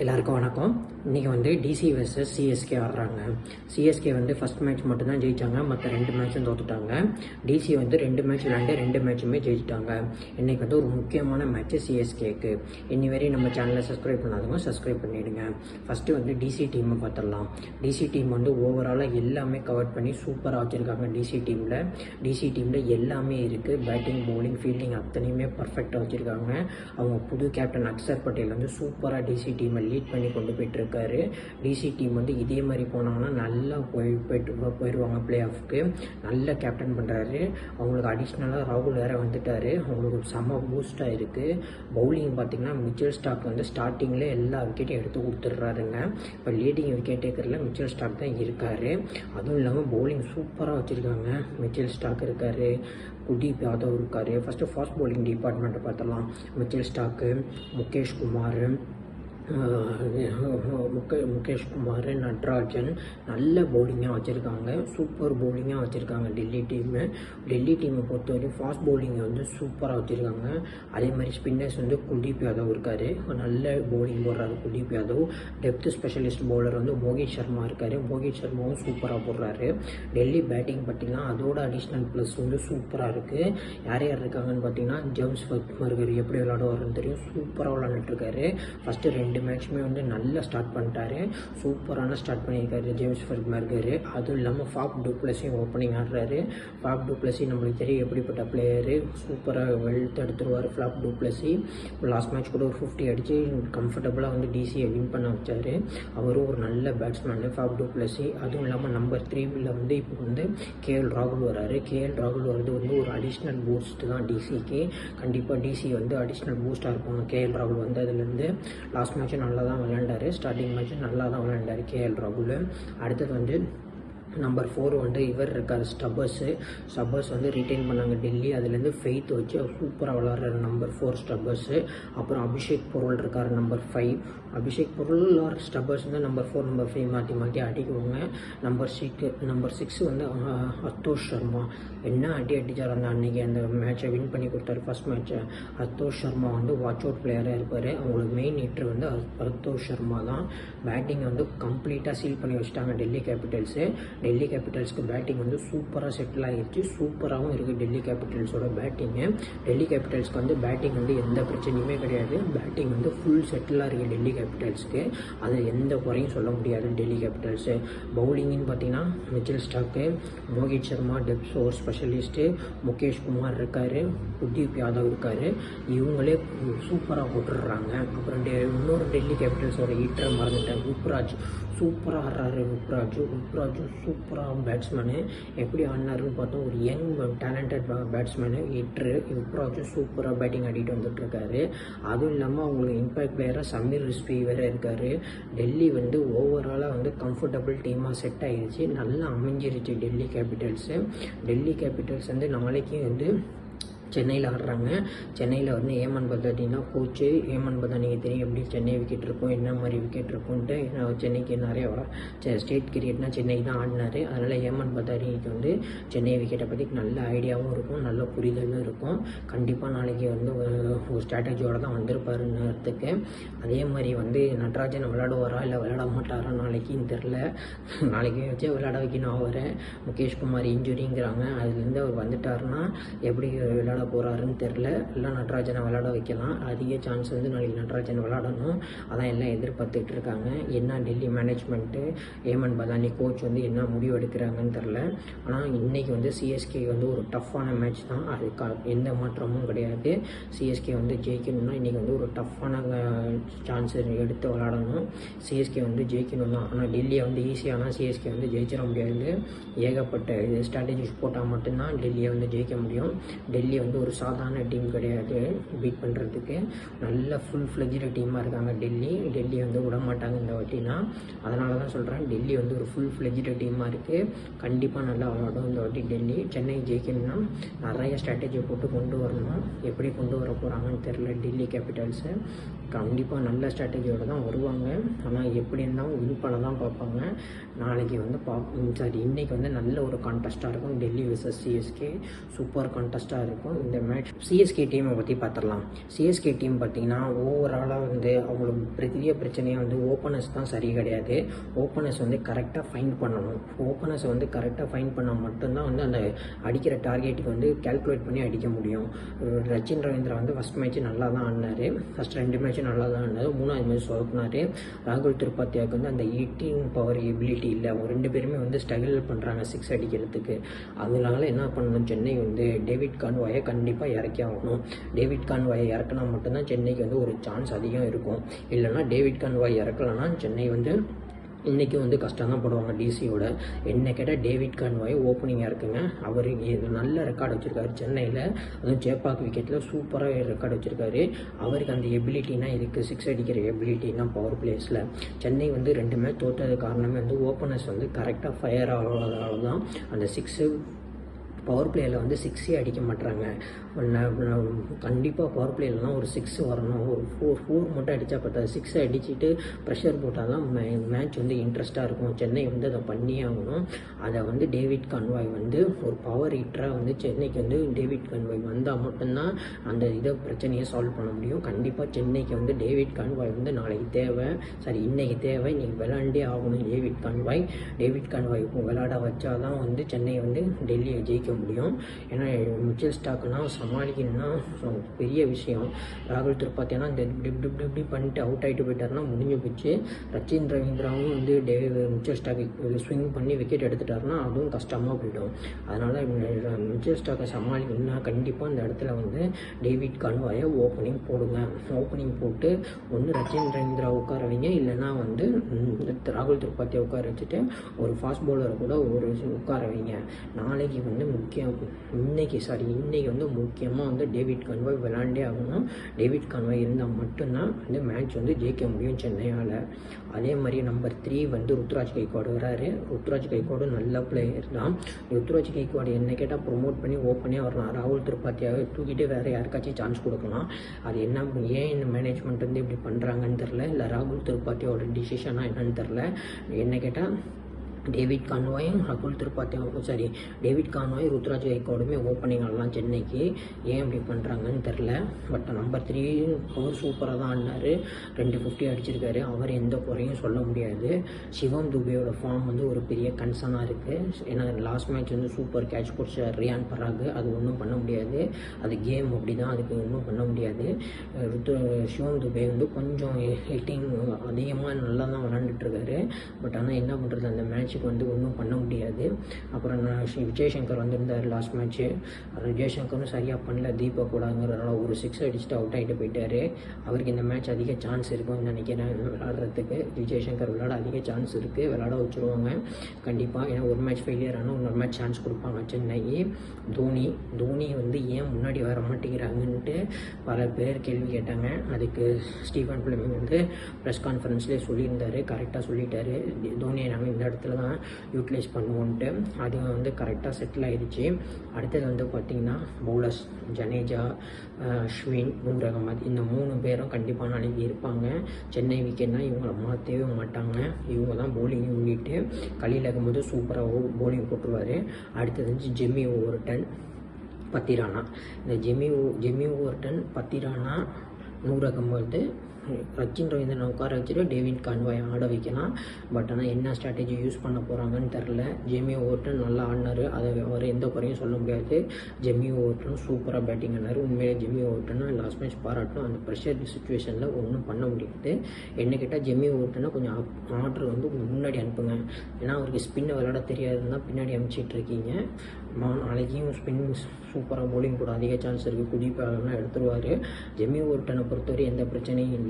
எல்லாருக்கும் வணக்கம். இன்றைக்கி வந்து டிசி vs சிஎஸ்கே ஆடுறாங்க. சிஎஸ்கே வந்து ஃபஸ்ட் மேட்ச் மட்டும்தான் ஜெயித்தாங்க, மற்ற 2 மேட்சும் தோத்துட்டாங்க. டிசி வந்து 2 மேட்ச் விளையாண்டு 2 மேட்சுமே ஜெயிச்சிட்டாங்க. இன்றைக்கி வந்து ஒரு முக்கியமான மேட்ச்சு சிஎஸ்கேக்கு. இன்னி வரையும் நம்ம சேனலை சப்ஸ்கிரைப் பண்ணாதவங்க சப்ஸ்கிரைப் பண்ணிவிடுங்க. ஃபஸ்ட்டு வந்து டிசி டீமை பார்த்துடலாம். டிசி டீம் வந்து ஓவராலாக எல்லாமே கவர் பண்ணி சூப்பராக வச்சுருக்காங்க. டிசி டீமில் எல்லாமே இருக்குது. பேட்டிங், பவுலிங், ஃபீல்டிங் அத்தனையுமே பர்ஃபெக்டாக வச்சுருக்காங்க. அவங்க புது கேப்டன் அக்சர் பட்டேல் வந்து சூப்பராக டிசி டீமை லீட் பண்ணி கொண்டு போயிட்டுருக்காரு. டிசி டீம் வந்து இதே மாதிரி போனாங்கன்னா நல்லா போயிடுவாங்க பிளே ஆஃப்க்கு. நல்ல கேப்டன் பண்ணுறாரு. அவங்களுக்கு அடிஷ்னலாக ராகுல் வேறு வந்துட்டார். அவங்களுக்கு செம்ம பூஸ்டாக இருக்குது. பவுலிங் பார்த்திங்கன்னா மிச்சல் ஸ்டார்க் வந்து ஸ்டார்டிங்கில் எல்லா விக்கெட்டையும் எடுத்து கொடுத்துட்றாருங்க. இப்போ லீடிங் விக்கெட் டேக்கரில் மிச்சல் ஸ்டார்க் தான் இருக்கார். அதுவும் இல்லாமல் பவுலிங் சூப்பராக வச்சுருக்காங்க. மிச்சல் ஸ்டார்க் இருக்கார், குல்தீப் யாதவ் இருக்கார். ஃபஸ்ட்டு ஃபாஸ்ட் பவுலிங் டிபார்ட்மெண்ட்டை பார்த்தலாம். மிச்சல் ஸ்டார்க்கு, முகேஷ் குமார், நட்ராஜன் நல்ல பவுலிங்காக வச்சுருக்காங்க. சூப்பர் பவுலிங்காக வச்சுருக்காங்க டெல்லி டீமை பொறுத்தவரைக்கும் ஃபாஸ்ட் பவுலிங்கை வந்து சூப்பராக வச்சுருக்காங்க. அதே மாதிரி ஸ்பின்னர்ஸ் வந்து குல்தீப் யாதவ் இருக்கார், நல்ல பவுலிங் போடுறாரு Kuldeep Yadav. Depth specialist bowler வந்து மோகித் சர்மா இருக்கார். மோகித் சர்மாவும் சூப்பராக போடுறாரு. டெல்லி பேட்டிங் பார்த்தீங்கன்னா அதோட அடிஷ்னல் ப்ளஸ் வந்து சூப்பராக இருக்குது. யார் இருக்காங்கன்னு பார்த்தீங்கன்னா ஜேம்ஸ் ஃபர்கர் எப்படி விளையாடுவாருன்னு தெரியும், சூப்பராக விளையாண்டுருக்காரு. ஃபஸ்ட்டு 2 மேட்சுமே வந்து நல்லா ஸ்டார்ட் பண்ணிட்டாரு. சூப்பரான ஸ்டார்ட் பண்ணியிருக்காரு ஜேம்ஸ் ஃபர்கர். அதுவும் இல்லாமல் ஃபாப் டூப்ளஸையும் ஓப்பனிங் ஆடுறாரு. ஃபாப் டூப்ளஸி நம்மளுக்கு தெரியும் எப்படிப்பட்ட பிளேயரு, சூப்பராக வெல்த் எடுத்துருவார் ஃபாப் டூப்ளஸி. லாஸ்ட் மேட்ச் கூட ஒரு 50 அடித்து கம்ஃபர்டபுளாக வந்து டிசியை வின் பண்ண வச்சார். அவரும் ஒரு நல்ல பேட்ஸ்மேனு ஃபாப் டூப்ளஸி. அதுவும் இல்லாமல் நம்பர் 3 வந்து இப்போ வந்து கேஎல் ராகுல் வராரு. கேஎல் ராகுல் வந்து ஒரு அடிஷ்னல் பூஸ்ட் தான் டிசிக்கு. கண்டிப்பாக டிசி வந்து அடிஷ்னல் பூஸ்டாக இருப்பாங்க கேஎல் ராகுல் வந்ததுலேருந்து. லாஸ்ட் மேட்ச் நல்லா தான் விளையாண்டார். ஸ்டார்டிங் மேட்ச் நல்லா தான் விளையாண்டார் கேஎல் ராகுல். அடுத்தது வந்து நம்பர் 4 வந்து இவர் இருக்கார், ஸ்டப்பர்ஸ் வந்து ரிட்டைன் பண்ணாங்க டெல்லி. அதுலேருந்து ஃபெய்த் வச்சு சூப்பராக விளாட்றாரு நம்பர் 4 ஸ்டப்பர்ஸு. அப்புறம் அபிஷேக் பொருள் இருக்கார் நம்பர் 5. அபிஷேக் பொருள் ஆர் ஸ்டப்பர்ஸ் வந்து நம்பர் 4 நம்பர் 5 மாற்றி அடிக்குவாங்க. நம்பர் 6 வந்து அத்தோஷ் சர்மா. என்ன அடித்தார் அன்றைக்கி அந்த மேட்சை வின் பண்ணி கொடுத்தாரு ஃபஸ்ட் மேட்சை. அத்தோஷ் சர்மா வந்து வாட்ச் அவுட் பிளேயராக இருப்பார். அவங்களுக்கு மெயின் ஹிட்டர் வந்து அத்தோஷ் சர்மா தான். பேட்டிங்கை வந்து கம்ப்ளீட்டாக சீல் பண்ணி வச்சுட்டாங்க டெல்லி கேபிட்டல்ஸ்க்கு. பேட்டிங் வந்து சூப்பராக செட்டில் ஆகிடுச்சு. சூப்பராகவும் இருக்குது டெல்லி கேபிட்டல்ஸோட பேட்டிங்கு. டெல்லி கேபிட்டல்ஸ்க்கு வந்து பேட்டிங் வந்து எந்த பிரச்சனையுமே கிடையாது. பேட்டிங் வந்து ஃபுல் செட்டிலாக இருக்குது டெல்லி கேபிட்டல்ஸ்க்கு. அது எந்த குறையும் சொல்ல முடியாது டெல்லி கேபிட்டல்ஸு. பவுலிங்னு பார்த்தீங்கன்னா Mitchell Stark, Mohit Sharma depth over specialist, Mukesh Kumar இருக்கார், குல்தீப் யாதவ் இருக்கார். இவங்களே சூப்பராக போட்டுடுறாங்க. அப்புறம் இன்னொரு டெல்லி கேபிட்டல்ஸோட ஹீட்டரை மறந்துட்டேன், உப்ராஜ். சூப்பராக ஆடுறாரு உப்ராஜும் சூப்பராக பேட்ஸ்மேனு. எப்படி ஆடினாருன்னு பார்த்தோம், ஒரு யங் டேலண்டட் பேட்ஸ்மேனு ஹிட்ரு. உப்ராஜும் சூப்பராக பேட்டிங் ஆடிட்டு வந்துட்டுருக்காரு. அதுவும் இல்லாமல் அவங்களுக்கு இம்பேக்ட் பிளேயராக சமீர் ரிஸ்வி வேறு இருக்கார். டெல்லி வந்து ஓவராலாக வந்து கம்ஃபர்டபுள் டீமாக செட் ஆகிடுச்சு, நல்லா அமைஞ்சிருச்சு டெல்லி கேபிட்டல்ஸ் வந்து நாளைக்கு வந்து சென்னையில் ஆடுறாங்க. சென்னையில் வந்து ஏமன் பதானி தான் கோச்சு. ஏமன் பதானிக்கு தெரியும் எப்படி சென்னை விக்கெட் இருக்கும், என்ன மாதிரி விக்கெட் இருக்கும்ன்ட்டு. சென்னைக்கு நிறைய ஸ்டேட் கிரிக்கெட்னால் சென்னை தான் ஆடினார். அதனால் ஏமன் பதானிக்கு வந்து சென்னை விக்கெட்டை பற்றி நல்ல ஐடியாவும் இருக்கும், நல்ல புரிதலும் இருக்கும். கண்டிப்பாக நாளைக்கு வந்து ஒரு ஸ்ட்ராட்டஜியோடு தான் வந்திருப்பாருன்றதுக்கு. அதே மாதிரி வந்து நட்ராஜன் விளையாடுவாரா இல்லை விளையாட மாட்டாரா நாளைக்குன்னு தெரில. நாளைக்கு வச்சே விளையாட வைக்கணும் அவரை. முகேஷ் குமார் இன்ஜுரிங்கிறாங்க, அதுலேருந்து அவர் வந்துட்டாருன்னா எப்படி விளையாட போகிறாருன்னு தெரில. எல்லாம் நட்ராஜனை விளையாட வைக்கலாம். அதிக சான்ஸ் வந்து நாளைக்கு நட்ராஜன் விளையாடணும். அதான் எல்லாம் எதிர்பார்த்துட்டு இருக்காங்க. என்ன Delhi management, Yemen Badauni coach வந்து என்ன முடிவு எடுக்கிறாங்கன்னு தெரில. ஆனால் இன்றைக்கி வந்து சிஎஸ்கே வந்து ஒரு டஃப்பான மேட்ச் தான், அது எந்த மாற்றமும் கிடையாது. சிஎஸ்கே வந்து ஜெயிக்கணும்னா இன்றைக்கி வந்து ஒரு டஃப்பான சான்ஸ் எடுத்து விளையாடணும். சிஎஸ்கே வந்து ஜெயிக்கணும் தான். ஆனால் டெல்லியை வந்து ஈஸியானால் சிஎஸ்கே வந்து ஜெயிச்சிட முடியாது. ஏகப்பட்ட ஸ்ட்ராட்டஜிஸ் போட்டால் மட்டும்தான் டெல்லியை வந்து ஜெயிக்க முடியும். டெல்லி வந்து ஒரு சாதாரண டீம் கிடையாது பீட் பண்ணுறதுக்கு. நல்ல ஃபுல் ஃப்ளெஜ்டு டீமாக இருக்காங்க டெல்லி வந்து விட மாட்டாங்க இந்த வாட்டினா. அதனால தான் சொல்கிறேன், டெல்லி வந்து ஒரு ஃபுல் ஃப்ளெஜ்டு டீமாக இருக்குது. கண்டிப்பாக நல்லா விளாடும் இந்த வாட்டி டெல்லி. சென்னை ஜெயிக்கணும்னா நிறைய ஸ்ட்ராட்டஜி போட்டு கொண்டு வரணும். எப்படி கொண்டு வர போகிறாங்கன்னு தெரில டெல்லி கேபிட்டல்ஸு. கண்டிப்பாக நல்ல ஸ்ட்ராட்டஜியோடு தான் வருவாங்க. ஆனால் எப்படி இருந்தாலும் வின் பண்ண தான் பார்ப்பாங்க. நாளைக்கு வந்து இன்றைக்கி வந்து நல்ல ஒரு கான்டெஸ்ட்டாக இருக்கும். டெல்லி vs சிஎஸ்கே சூப்பர் கான்டெஸ்ட்டாக இருக்கும் இந்த மேட்ச். சிஎஸ்கே டீமை பற்றி பார்த்துடலாம். சிஎஸ்கே டீம் பார்த்திங்கன்னா ஓவராலாக வந்து அவங்களுக்கு பெரிய பிரச்சனையாக வந்து ஓப்பனர்ஸ் தான் சரி கிடையாது. ஓப்பனர்ஸ் வந்து கரெக்டாக ஃபைண்ட் பண்ணணும். ஓப்பனர்ஸை வந்து கரெக்டாக ஃபைண்ட் பண்ணால் மட்டும்தான் வந்து அந்த அடிக்கிற டார்கெட்டுக்கு வந்து கால்குலேட் பண்ணி அடிக்க முடியும். ரச்சின் ரவீந்திரா வந்து ஃபஸ்ட் மேட்ச் நல்லா தான் ஆடினார். ஃபஸ்ட் 2 மேட்ச்சும் நல்லா தான் ஆடினார். 3வது மேட்ச் சொதப்பினார். ராகுல் திரிபாத்தியாவுக்கு வந்து அந்த ஹிட்டிங் பவர் எபிலிட்டி இல்லை. அவங்க 2 பேருமே வந்து ஸ்ட்ரகிள் பண்ணுறாங்க 6 அடிக்கிறதுக்கு. அதனால என்ன பண்ணணும், சென்னை வந்து டேவிட் கான்வாயை கண்டிப்பாக இறக்கி ஆகணும். டேவிட் கான்வாயை இறக்குனா மட்டும்தான் சென்னைக்கு வந்து ஒரு சான்ஸ் அதிகம் இருக்கும். இல்லைனா டேவிட் கான்வாய் இறக்கலைன்னா சென்னை வந்து இன்றைக்கி வந்து கஷ்டம் தான் படுவாங்க டிசியோட. என்ன கேட்டால் டேவிட் கான்வாய் ஓப்பனிங்காக இருக்குங்க. அவர் நல்ல ரெக்கார்டு வச்சுருக்காரு சென்னையில். அதுவும் சேப்பாக் விக்கெட்டில் சூப்பராக ரெக்கார்டு வச்சுருக்காரு. அவருக்கு அந்த எபிலிட்டினா இருக்குது, 6 அடிக்கிற எபிலிட்டினா பவர் பிளேஸில். சென்னை வந்து 2 மேட்ச் தோற்றது காரணமே வந்து ஓப்பனர்ஸ் வந்து கரெக்டாக ஃபயர் ஆகிறதால தான். அந்த 6 பவர் பிளேயில் வந்து 6 அடிக்க மாட்டுறாங்க. கண்டிப்பாக பவர் பிளேலலாம் ஒரு 6 வரணும். ஒரு 4 மட்டும் அடித்தா பார்த்தா 6 அடிச்சுட்டு ப்ரெஷர் போட்டால் தான் மேட்ச் வந்து இன்ட்ரெஸ்ட்டாக இருக்கும். சென்னை வந்து அதை பண்ணியே ஆகணும். அதை வந்து டேவிட் கான்வாய் வந்து ஒரு பவர் ஹிட்டராக வந்து சென்னைக்கு வந்து டேவிட் கான்வாய் வந்தால் மட்டும்தான் அந்த பிரச்சனையை சால்வ் பண்ண முடியும். கண்டிப்பாக சென்னைக்கு வந்து டேவிட் கான்வாய் வந்து நாளைக்கு தேவை. இன்றைக்கி தேவை. இன்றைக்கி விளாண்டே ஆகணும் டேவிட் கான்வாய். டேவிட் கான்வாய் விளாட வச்சா தான் வந்து சென்னை வந்து டெல்லியை ஜெயிக்க முடியும். ஏன்னா மிச்சல் ஸ்டாக்னா சமாளிக்கணும்னா பெரிய விஷயம். ராகுல் திரிபாத்தியானா இந்த இப்படி பண்ணிட்டு அவுட் ஆகிட்டு போயிட்டாருன்னா முடிஞ்சு போச்சு. ரச்சின் ரவீந்திராவும் வந்து மிச்சல் ஸ்டாக்கு ஸ்விங் பண்ணி விக்கெட் எடுத்துட்டாருன்னா அதுவும் கஷ்டமாக போயிடும். அதனால் மிச்சல் ஸ்டாக்கை சமாளிக்கணும்னா கண்டிப்பாக இந்த இடத்துல வந்து டேவிட் கான்வாயை ஓப்பனிங் போடுங்க. ஓப்பனிங் போட்டு ஒன்று ரச்சின் ரவீந்திரா உட்கார வைங்க, இல்லைன்னா வந்து ராகுல் திரிபாத்தியா உட்கார வச்சுட்டு ஒரு ஃபாஸ்ட் பவுலரை கூட ஒரு உட்கார வைங்க. நாளைக்கு வந்து இன்னைக்கு வந்து முக்கியமாக வந்து டேவிட் கான்வாய் விளாண்டே ஆகணும். டேவிட் கான்வாய் இருந்தால் மட்டும்தான் வந்து மேட்ச் வந்து ஜெயிக்க முடியும் சென்னையால். அதே மாதிரி நம்பர் 3 வந்து ருத்ராஜ் கைக்வாடு வராரு. ருத்ராஜ் கைக்வாடு நல்ல பிளேயர் தான். ருத்ராஜ் கைக்வாடு என்ன கேட்டால் ப்ரொமோட் பண்ணி ஓப்பனே வரலாம். ராகுல் திரிபாத்தியாவை தூக்கிட்டு வேறு யாருக்காச்சும் சான்ஸ் கொடுக்கலாம். அது என்ன, ஏன் இந்த மேனேஜ்மெண்ட் வந்து இப்படி பண்ணுறாங்கன்னு தெரில. இல்லை ராகுல் திரிபாத்தியாவோட டிசிஷனாக என்னன்னு தெரில. என்ன கேட்டால் டேவிட் கான்வாயும் டேவிட் கான்வாய் ருத்ராஜ் கைக்வாடுமே ஓப்பனிங் ஆடலாம் சென்னைக்கு. ஏன் இப்படி பண்ணுறாங்கன்னு தெரில. பட் நம்பர் 3 அவர் சூப்பராக தான் ஆடினார். 250 அடிச்சிருக்காரு. அவர் எந்த குறையும் சொல்ல முடியாது. சிவம் துபேயோட ஃபார்ம் வந்து ஒரு பெரிய கன்சர்னாக இருக்குது. ஏன்னா லாஸ்ட் மேட்ச் வந்து சூப்பர் கேட்ச் பிடிச்சார் ரியான் பராக். அது ஒன்றும் பண்ண முடியாது. அது கேம் அப்படி தான், அதுக்கு ஒன்றும் பண்ண முடியாது. சிவம் துபே வந்து கொஞ்சம் ஹிட்டிங் அதிகமாக நல்லா தான் விளாண்டுட்டுருக்காரு. பட் ஆனால் என்ன பண்ணுறது, அந்த மேட்ச் வந்து ஒன்றும் பண்ண முடியாது. அப்புறம் விஜய்சங்கர் வந்திருந்தார் லாஸ்ட் மேட்ச்சு. விஜய்சங்கரும் சரியாக பண்ணல. தீபக் கூடங்கிறதுனால ஒரு 6 அடிச்சுட்டு அவுட் ஆகிட்டு போயிட்டார். அவருக்கு இந்த மேட்ச் அதிக சான்ஸ் இருக்கும்னு நினைக்கிறேன் விளாட்றதுக்கு. விஜய்சங்கர் விளாட அதிக சான்ஸ் இருக்குது. விளாட வச்சுருவாங்க கண்டிப்பாக. ஏன்னா ஒரு மேட்ச் ஃபெயிலியர் ஆனால் இன்னொரு மேட்ச் சான்ஸ் கொடுப்பாங்க சென்னை. தோனி வந்து ஏன் முன்னாடி வர மாட்டேங்கிறாங்கன்ட்டு பல பேர் கேள்வி கேட்டாங்க. அதுக்கு ஸ்டீஃபன் ஃபிளெமிங் வந்து ப்ரெஸ் கான்ஃபரன்ஸ்லேயே சொல்லியிருந்தார். கரெக்டாக சொல்லிட்டாரு. தோனியை நாங்கள் இந்த இடத்துல தான் யூட்டிலைஸ் பண்ணுவோன்ட்டு. அது வந்து கரெக்டாக செட்டில் ஆகிடுச்சு. அடுத்தது வந்து பார்த்திங்கன்னா பவுலர்ஸ் ஜடேஜா, அஸ்வின், நூர் அகமது இந்த 3 பேரும் கண்டிப்பாக நாளைக்கு இருப்பாங்க. சென்னை விக்கெட்னா இவங்களை மாற்றவே மாட்டாங்க. இவங்க தான் போலிங் யூனிட்டு. கலீல் அகமது சூப்பராக போலிங் போட்டுருவார். அடுத்தது வந்து ஜெமி ஓவர்டன், பத்திரானா. இந்த ஜெமி ஓவர்டன், பத்திரானா, நூர் அகமது, ரச்சின் ரவீந்திரன் உட்கார வச்சுட்டு டேவிட் கான்வாய் ஆட வைக்கலாம். பட் ஆனால் என்ன ஸ்ட்ராட்டஜி யூஸ் பண்ண போகிறாங்கன்னு தெரில. ஜெமி ஓவர்டன் நல்லா ஆடினார். அதை அவர் எந்த குறையும் சொல்ல முடியாது. ஜெமி ஓவர்டனும் சூப்பராக பேட்டிங் ஆனார். உண்மையிலே ஜெமி ஓவர்டனை லாஸ்ட் மேட்ச் பாராட்டணும். அந்த ப்ரெஷர் சுச்சுவேஷனில் ஒன்றும் பண்ண முடியாது. என்ன கேட்டால் ஜெமி ஓவர்டனை கொஞ்சம் ஆர்டர் வந்து முன்னாடி அனுப்புங்க. ஏன்னா அவருக்கு ஸ்பின்னை விளையாட தெரியாதுன்னு தான் பின்னாடி அனுப்பிச்சிட்டு இருக்கீங்க. நாளைக்கும் ஸ்பின் சூப்பராக போலிங் கூட அதிக சான்ஸ் இருக்குது. குதிப்பாலாம் எடுத்துருவார். ஜெமி ஓவர்டனை பொறுத்தவரை எந்த பிரச்சனையும் இல்லை.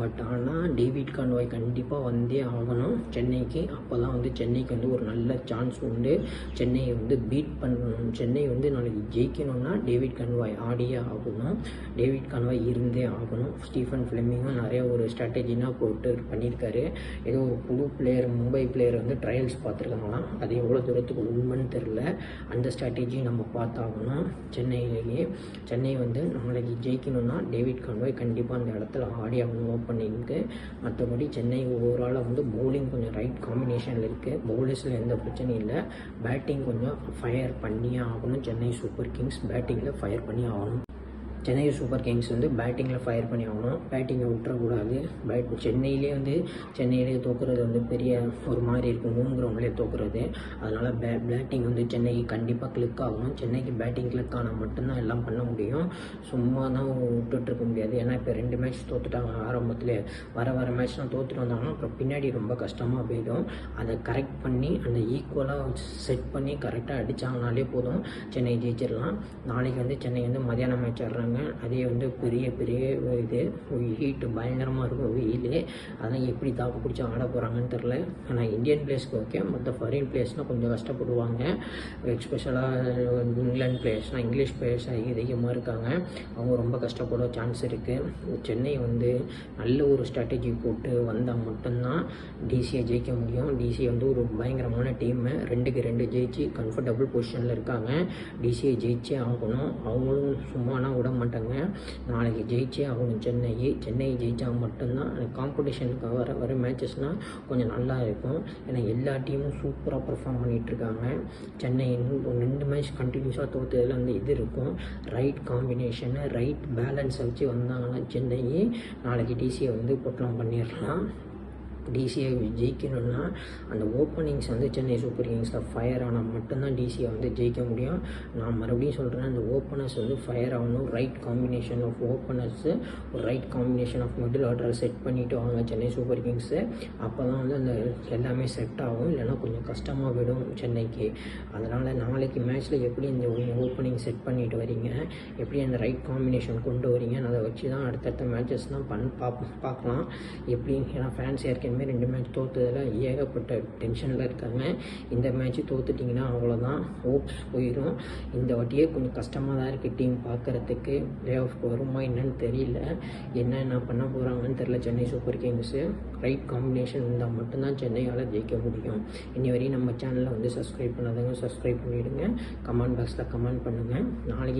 பட் ஆனால் டேவிட் கான்வாய் கண்டிப்பாக வந்தே ஆகணும் சென்னைக்கு. அப்போ தான் வந்து சென்னைக்கு வந்து ஒரு நல்ல சான்ஸ் உண்டு. சென்னையை வந்து பீட் பண்ணணும். சென்னை வந்து நாளைக்கு ஜெயிக்கணும்னா டேவிட் கான்வாய் ஆடியே ஆகணும். டேவிட் கான்வாய் இருந்தே ஆகணும். ஸ்டீஃபன் ஃபிளெமிங்கும் நிறைய ஒரு ஸ்ட்ராட்டஜினா போட்டு பண்ணியிருக்காரு. ஏதோ ஒரு புது பிளேயர், மும்பை பிளேயர் வந்து ட்ரையல்ஸ் பார்த்துருக்காங்களாம். அது எவ்வளோ தூரத்துக்கு உண்மைன்னு தெரில. அந்த ஸ்ட்ராட்டஜி நம்ம பார்த்தாகணும் சென்னையிலேயே. சென்னை வந்து நாளைக்கு ஜெயிக்கணும்னா டேவிட் கான்வாய் கண்டிப்பாக அந்த இடத்துல ஆடி ஆடி ஆகணும் ஓப்பனிங்க்கு. மற்றபடி சென்னை ஓவராலாக வந்து பவுலிங் கொஞ்சம் ரைட் காம்பினேஷனில் இருக்குது. பவுலர்ஸில் எந்த பிரச்சனையும் இல்லை. பேட்டிங் கொஞ்சம் ஃபயர் பண்ணியே ஆகணும். சென்னை சூப்பர் கிங்ஸ் பேட்டிங்கில் ஃபயர் பண்ணி ஆகணும். சென்னை சூப்பர் கிங்ஸ் வந்து பேட்டிங்கில் ஃபயர் பண்ணி ஆகணும். பேட்டிங்கை விட்டுறக்கூடாது. சென்னையிலே தோக்குறது வந்து பெரிய ஒரு மாதிரி இருக்கும், ஹோம் கிரவுண்ட்லேயே தோக்குறது. அதனால் பேட்டிங் வந்து சென்னைக்கு கண்டிப்பாக கிளிக் ஆகணும். சென்னைக்கு பேட்டிங் கிளிக் ஆனால் மட்டும்தான் எல்லாம் பண்ண முடியும். சும்மா தான் விட்டுட்ருக்க முடியாது. ஏன்னா இப்போ 2 மேட்ச் தோற்றுட்டாங்க ஆரம்பத்தில். வர மேட்ச்லாம் தோற்றுட்டு வந்தாங்கன்னா அப்புறம் பின்னாடி ரொம்ப கஷ்டமாக போயிடும். அதை கரெக்ட் பண்ணி அந்த ஈக்குவலாக செட் பண்ணி கரெக்டாக அடித்தாங்கனாலே போதும், சென்னை ஜெயிச்சிடலாம். நாளைக்கு வந்து சென்னை வந்து மதியானம் மேட்ச் ஆடுறாங்க. அதே வந்து பெரிய இது ஹீட்டு பயங்கரமாக இருக்கும், வெயில். அதெல்லாம் எப்படி தாக்கு பிடிச்சி ஆட போகிறாங்கன்னு தெரில. ஆனால் இந்தியன் பிளேயர்ஸ்க்கு ஓகே, மற்ற ஃபாரின் பிளேயர்ஸ்னால் கொஞ்சம் கஷ்டப்படுவாங்க. எஸ்பெஷலாக இங்கிலாந்து பிளேயர்ஸ்னால் இங்கிலீஷ் பிளேயர்ஸ் அதிகமாக இருக்காங்க, அவங்க ரொம்ப கஷ்டப்பட சான்ஸ் இருக்குது. சென்னை வந்து நல்ல ஒரு ஸ்ட்ராட்டஜி போட்டு வந்தால் மட்டும்தான் டிசியை ஜெயிக்க முடியும். டிசியை வந்து ஒரு பயங்கரமான டீமு, 2க்கு 2 ஜெயிச்சு கம்ஃபர்டபுள் பொசிஷனில் இருக்காங்க. டிசியை ஜெயிச்சே ஆகணும். அவங்களும் சும்மானா விட மாட்டாங்க. நாளைக்கு ஜெயிச்சே ஆகணும். சென்னை ஜெயிச்சா மட்டும்தான் காம்படிஷனுக்கு வர மேட்சஸ்னால் கொஞ்சம் நல்லா இருக்கும். ஏன்னா எல்லா டீமும் சூப்பராக பெர்ஃபார்ம் பண்ணிகிட்ருக்காங்க. சென்னை 2 மேட்ச் கண்டினியூஸாக தோற்றதில் வந்து இது இருக்கும். ரைட் காம்பினேஷனை ரைட் பேலன்ஸை வச்சு வந்தாங்கன்னா சென்னை நாளைக்கு டிசியை வந்து பொட்டலம் பண்ணிடலாம். டிசியை ஜெயிக்கணும்னா அந்த ஓப்பனிங்ஸ் வந்து சென்னை சூப்பர் கிங்ஸில் ஃபயர் ஆனால் மட்டும்தான் டிசியை வந்து ஜெயிக்க முடியும். நான் மறுபடியும் சொல்கிறேன், அந்த ஓப்பனர்ஸ் வந்து ஃபயர் ஆகணும். ரைட் காம்பினேஷன் ஆஃப் ஓப்பனர்ஸு, ஒரு ரைட் காம்பினேஷன் ஆஃப் மிடில் ஆர்டரை செட் பண்ணிவிட்டு வாங்க சென்னை சூப்பர் கிங்ஸு. அப்போ தான் வந்து அந்த எல்லாமே செட் ஆகும். இல்லைன்னா கொஞ்சம் கஷ்டமாக விடும் சென்னைக்கு. அதனால் நாளைக்கு மேட்ச்சில் எப்படி இந்த ஓப்பனிங் செட் பண்ணிட்டு வரீங்க, எப்படி அந்த ரைட் காம்பினேஷன் கொண்டு வரீங்க, அதை வச்சு தான் அடுத்தடுத்த மேட்சஸ்லாம் பார்க்கலாம் எப்படி. ஏன்னா ஃபேன்ஸ் ஏற்கனவே 2 மேட்ச் தோற்றதில் ஏகப்பட்ட டென்ஷனில் இருக்காங்க. இந்த மேட்ச் தோற்றுட்டிங்கன்னா அவ்வளோதான், ஹோப்ஸ் போயிடும். இந்த வாட்டியே கொஞ்சம் கஷ்டமாக தான் இருக்குது டீம் பார்க்குறதுக்கு. பிளே ஆஃப்க்கு வருமா என்னன்னு தெரியல, என்ன பண்ண போகிறாங்கன்னு தெரில Chennai super kings. Right combination இருந்தால் மட்டும்தான் சென்னையால் ஜெயிக்க முடியும். இனி வரையும் நம்ம சேனலில் வந்து சப்ஸ்கிரைப் பண்ணாதவங்க சப்ஸ்கிரைப் பண்ணிவிடுங்க. கமெண்ட் பாக்ஸில் கமெண்ட் பண்ணுங்கள். நாளைக்கு